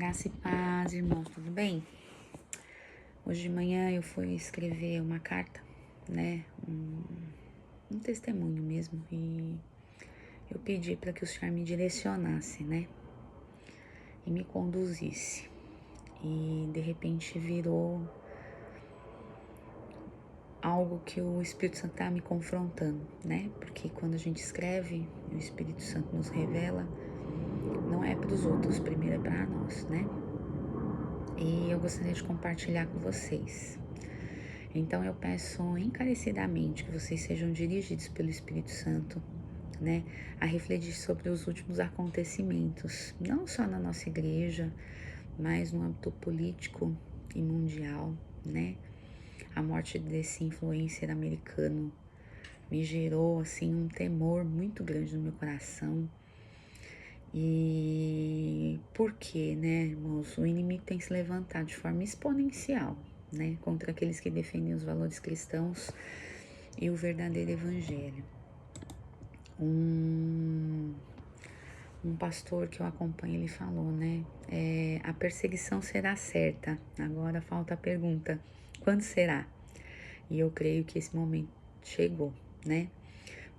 Graça e paz, irmão, tudo bem? Hoje de manhã eu fui escrever uma carta, né? Um testemunho mesmo. E eu pedi para que o Senhor me direcionasse, né? E me conduzisse. E de repente virou algo que o Espírito Santo tá me confrontando, né? Porque quando a gente escreve, o Espírito Santo nos revela, não é para os outros, primeiro é para nós, né? E eu gostaria de compartilhar com vocês. Então eu peço encarecidamente que vocês sejam dirigidos pelo Espírito Santo, né, a refletir sobre os últimos acontecimentos, não só na nossa igreja, mas no âmbito político e mundial, né? A morte desse influencer americano me gerou assim um temor muito grande no meu coração. E por quê, né, irmãos? O inimigo tem se levantado de forma exponencial, né, contra aqueles que defendem os valores cristãos e o verdadeiro evangelho. Um pastor que eu acompanho, ele falou, né, a perseguição será certa, agora falta a pergunta, quando será? E eu creio que esse momento chegou, né,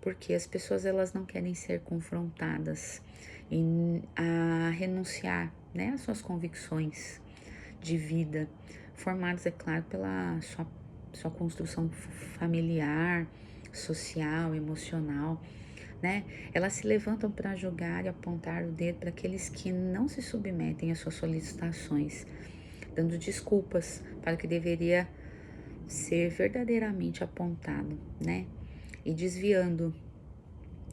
porque as pessoas elas não querem ser confrontadas a renunciar, né, às suas convicções de vida, formadas, é claro, pela sua construção familiar, social, emocional, né? Elas se levantam para julgar e apontar o dedo para aqueles que não se submetem às suas solicitações, dando desculpas para o que deveria ser verdadeiramente apontado, né? E desviando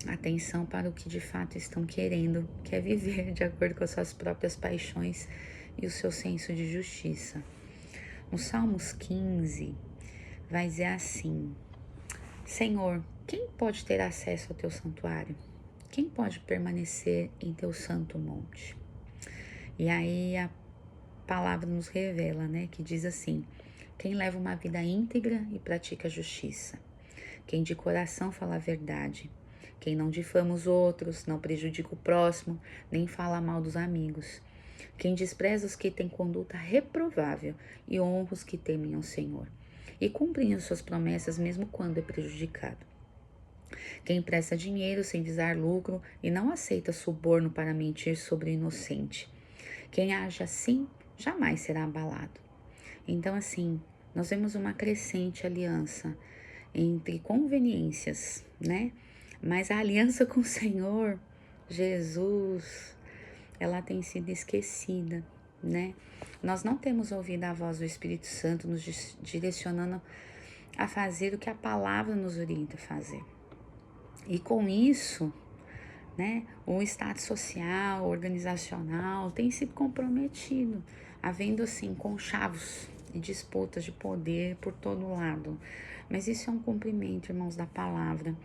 a atenção para o que de fato estão querendo, que é viver de acordo com as suas próprias paixões e o seu senso de justiça. No Salmos 15, vai dizer assim: Senhor, quem pode ter acesso ao teu santuário? Quem pode permanecer em teu santo monte? E aí a palavra nos revela, né, que diz assim: quem leva uma vida íntegra e pratica a justiça, quem de coração fala a verdade, quem não difama os outros, não prejudica o próximo, nem fala mal dos amigos, quem despreza os que têm conduta reprovável e honra os que temem ao Senhor, e cumprem as suas promessas mesmo quando é prejudicado. Quem empresta dinheiro sem visar lucro e não aceita suborno para mentir sobre o inocente. Quem age assim jamais será abalado. Então, assim, nós vemos uma crescente aliança entre conveniências, né? Mas a aliança com o Senhor, Jesus, ela tem sido esquecida, né? Nós não temos ouvido a voz do Espírito Santo nos direcionando a fazer o que a palavra nos orienta a fazer. E com isso, né, o status social, organizacional tem sido comprometido, havendo assim conchavos e disputas de poder por todo lado. Mas isso é um cumprimento, irmãos, da palavra.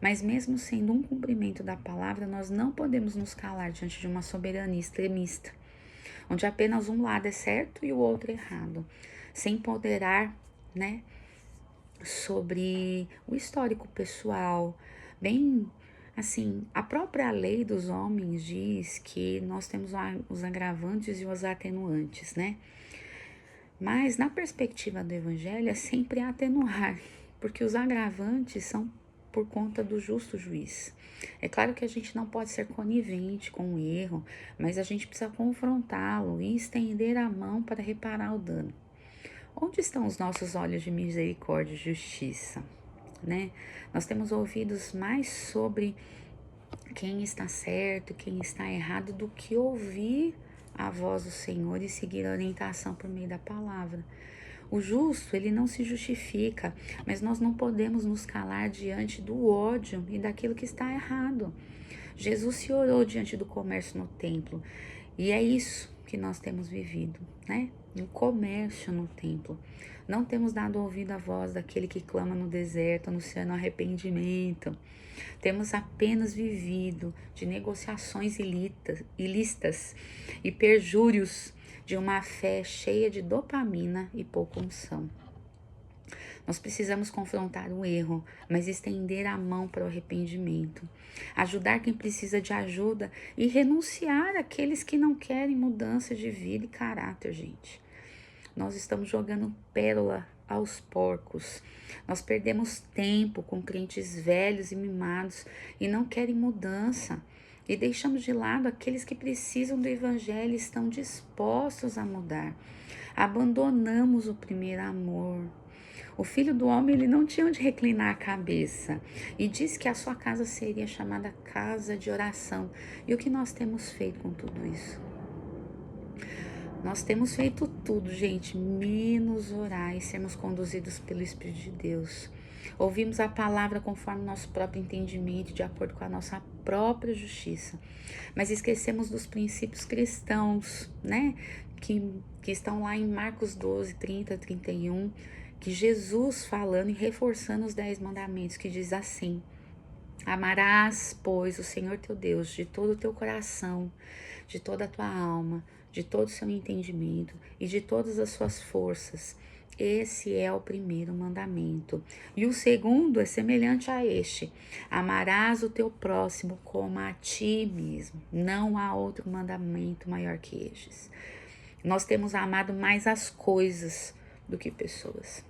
Mas mesmo sendo um cumprimento da palavra, nós não podemos nos calar diante de uma soberania extremista, onde apenas um lado é certo e o outro é errado, sem ponderar, né, sobre o histórico pessoal, bem assim, a própria lei dos homens diz que nós temos os agravantes e os atenuantes, né? Mas na perspectiva do evangelho é sempre atenuar, porque os agravantes são por conta do justo juiz. É claro que a gente não pode ser conivente com o erro, mas a gente precisa confrontá-lo e estender a mão para reparar o dano. Onde estão os nossos olhos de misericórdia e justiça, né? Nós temos ouvidos mais sobre quem está certo, quem está errado, do que ouvir a voz do Senhor e seguir a orientação por meio da palavra. O justo, ele não se justifica, mas nós não podemos nos calar diante do ódio e daquilo que está errado. Jesus se orou diante do comércio no templo, e é isso que nós temos vivido, né? Um comércio no templo. Não temos dado ouvido à voz daquele que clama no deserto, anunciando arrependimento. Temos apenas vivido de negociações ilícitas e perjúrios de uma fé cheia de dopamina e pouca unção. Nós precisamos confrontar o erro, mas estender a mão para o arrependimento. Ajudar quem precisa de ajuda e renunciar àqueles que não querem mudança de vida e caráter, gente. Nós estamos jogando pérola aos porcos. Nós perdemos tempo com crentes velhos e mimados e não querem mudança. E deixamos de lado aqueles que precisam do evangelho e estão dispostos a mudar. Abandonamos o primeiro amor. O filho do homem, ele não tinha onde reclinar a cabeça e disse que a sua casa seria chamada casa de oração. E o que nós temos feito com tudo isso? Nós temos feito tudo, gente, menos orar e sermos conduzidos pelo Espírito de Deus. Ouvimos a palavra conforme nosso próprio entendimento, de acordo com a nossa própria justiça. Mas esquecemos dos princípios cristãos, né? Que estão lá em Marcos 12, 30, 31, que Jesus falando e reforçando os 10 mandamentos, que diz assim: amarás, pois, o Senhor teu Deus de todo o teu coração, de toda a tua alma, de todo o seu entendimento e de todas as suas forças. Esse é o primeiro mandamento. E o segundo é semelhante a este: amarás o teu próximo como a ti mesmo. Não há outro mandamento maior que estes. Nós temos amado mais as coisas do que pessoas.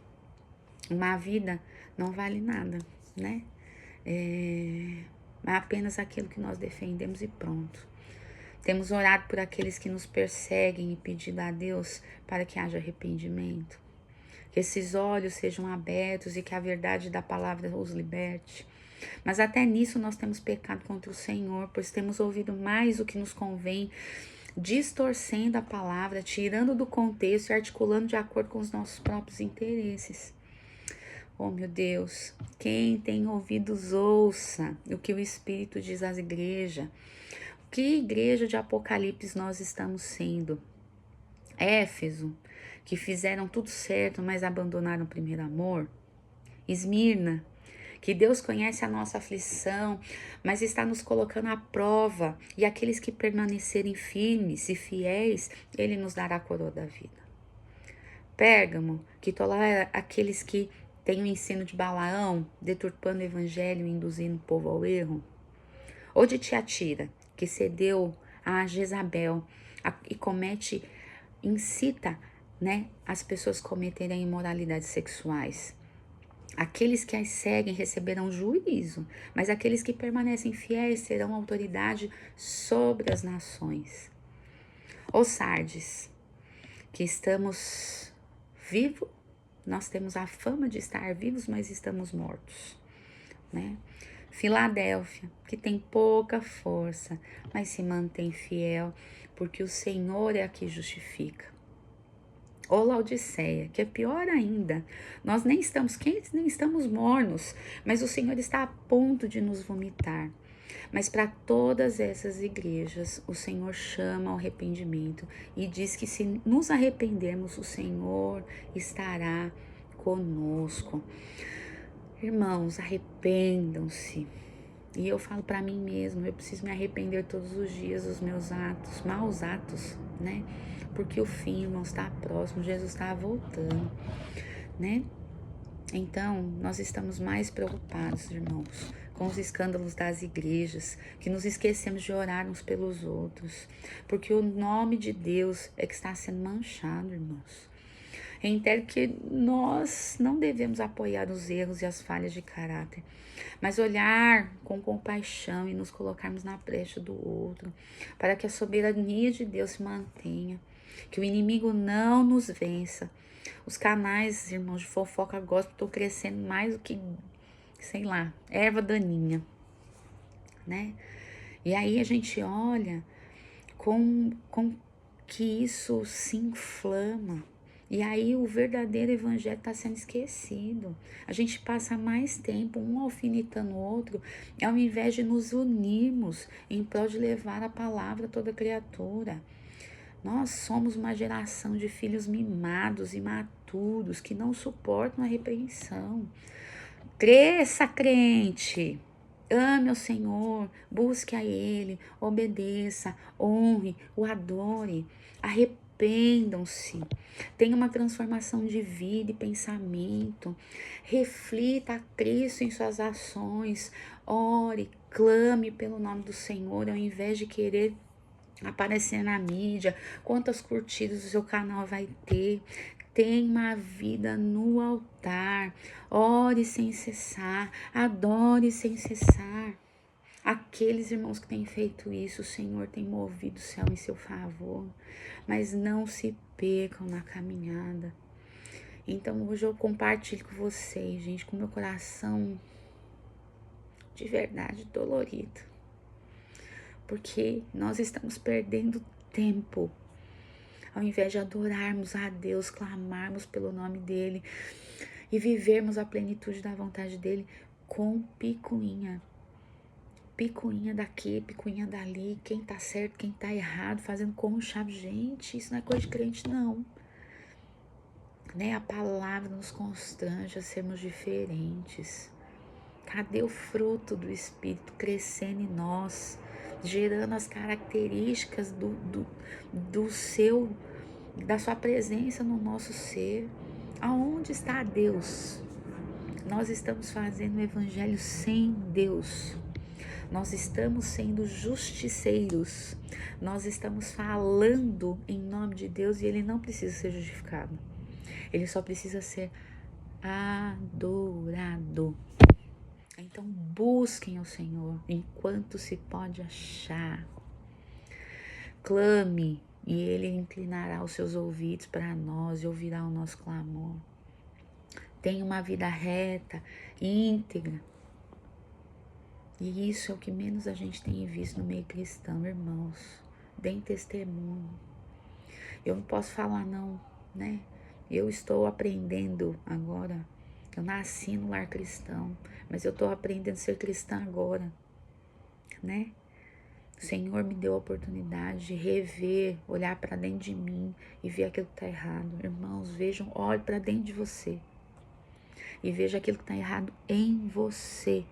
Uma vida não vale nada, né? É apenas aquilo que nós defendemos e pronto. Temos orado por aqueles que nos perseguem e pedido a Deus para que haja arrependimento. Que esses olhos sejam abertos e que a verdade da palavra os liberte. Mas até nisso nós temos pecado contra o Senhor, pois temos ouvido mais o que nos convém, distorcendo a palavra, tirando do contexto e articulando de acordo com os nossos próprios interesses. Oh, meu Deus, quem tem ouvidos ouça o que o Espírito diz às igrejas. Que igreja de Apocalipse nós estamos sendo? Éfeso, que fizeram tudo certo, mas abandonaram o primeiro amor? Esmirna, que Deus conhece a nossa aflição, mas está nos colocando à prova, e aqueles que permanecerem firmes e fiéis, Ele nos dará a coroa da vida. Pérgamo, que tolera aqueles que têm o ensino de Balaão, deturpando o evangelho e induzindo o povo ao erro? Ou de Tiatira, que cedeu a Jezabel e incita, né, as pessoas a cometerem imoralidades sexuais? Aqueles que as seguem receberão juízo, mas aqueles que permanecem fiéis terão autoridade sobre as nações. Ou Sardes, que estamos vivos, nós temos a fama de estar vivos, mas estamos mortos, né? Filadélfia, que tem pouca força, mas se mantém fiel, porque o Senhor é a que justifica. Ou Laodiceia, que é pior ainda, nós nem estamos quentes, nem estamos mornos, mas o Senhor está a ponto de nos vomitar. Mas para todas essas igrejas, o Senhor chama ao arrependimento e diz que se nos arrependermos, o Senhor estará conosco. Irmãos, arrependam-se. E eu falo para mim mesmo, eu preciso me arrepender todos os dias dos meus atos, maus atos, né? Porque o fim, irmãos, está próximo, Jesus está voltando, né? Então, nós estamos mais preocupados, irmãos, com os escândalos das igrejas, que nos esquecemos de orar uns pelos outros, porque o nome de Deus é que está sendo manchado, irmãos. Reitero que nós não devemos apoiar os erros e as falhas de caráter, mas olhar com compaixão e nos colocarmos na brecha do outro, para que a soberania de Deus se mantenha, que o inimigo não nos vença. Os canais, irmãos, de fofoca gospel estão crescendo mais do que, sei lá, erva daninha, né? E aí a gente olha com que isso se inflama. E aí o verdadeiro evangelho está sendo esquecido. A gente passa mais tempo um alfinetando o outro, ao invés de nos unirmos em prol de levar a palavra a toda criatura. Nós somos uma geração de filhos mimados, imaturos, que não suportam a repreensão. Cresça, crente! Ame ao Senhor, busque a Ele, obedeça, honre, o adore. arrependam-se, tenha uma transformação de vida e pensamento, reflita a Cristo em suas ações, ore, clame pelo nome do Senhor, ao invés de querer aparecer na mídia, quantas curtidas o seu canal vai ter. Tenha uma vida no altar, ore sem cessar, adore sem cessar. Aqueles irmãos que têm feito isso, o Senhor tem movido o céu em seu favor, mas não se percam na caminhada. Então hoje eu compartilho com vocês, gente, com meu coração de verdade dolorido, porque nós estamos perdendo tempo. Ao invés de adorarmos a Deus, clamarmos pelo nome dEle e vivermos a plenitude da vontade dEle com picuinha. Picuinha daqui, picuinha dali, quem tá certo, quem tá errado, fazendo como chave. Gente, isso não é coisa de crente, não. Né? A palavra nos constrange a sermos diferentes. Cadê o fruto do Espírito crescendo em nós, gerando as características da sua presença no nosso ser? Aonde está Deus? Nós estamos fazendo o evangelho sem Deus. Nós estamos sendo justiceiros. Nós estamos falando em nome de Deus e Ele não precisa ser justificado. Ele só precisa ser adorado. Então busquem o Senhor enquanto se pode achar. Clame e Ele inclinará os seus ouvidos para nós e ouvirá o nosso clamor. Tenha uma vida reta, íntegra. E isso é o que menos a gente tem visto no meio cristão, irmãos. Deem testemunho. Eu não posso falar não, né? Eu estou aprendendo agora. Eu nasci no lar cristão, mas eu estou aprendendo a ser cristã agora, né? O Senhor me deu a oportunidade de rever, olhar para dentro de mim e ver aquilo que está errado. Irmãos, vejam, olhe para dentro de você e veja aquilo que está errado em você,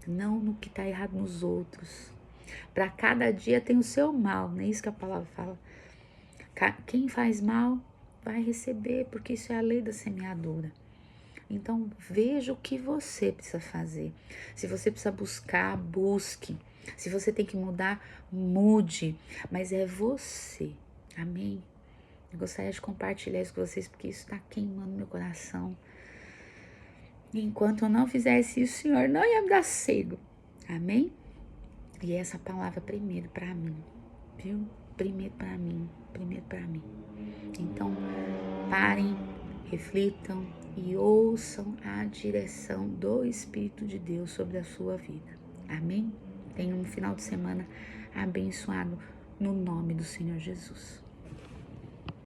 não no que está errado nos outros. Para cada dia tem o seu mal, não é isso que a palavra fala? Quem faz mal vai receber, porque isso é a lei da semeadura. Então, veja o que você precisa fazer. Se você precisa buscar, busque. Se você tem que mudar, mude. Mas é você. Amém? Eu gostaria de compartilhar isso com vocês, porque isso está queimando meu coração. E enquanto eu não fizesse isso, o Senhor não ia me dar cego. Amém? E essa palavra primeiro para mim, viu? Primeiro para mim. Então, parem, reflitam e ouçam a direção do Espírito de Deus sobre a sua vida. Amém? Tenham um final de semana abençoado no nome do Senhor Jesus.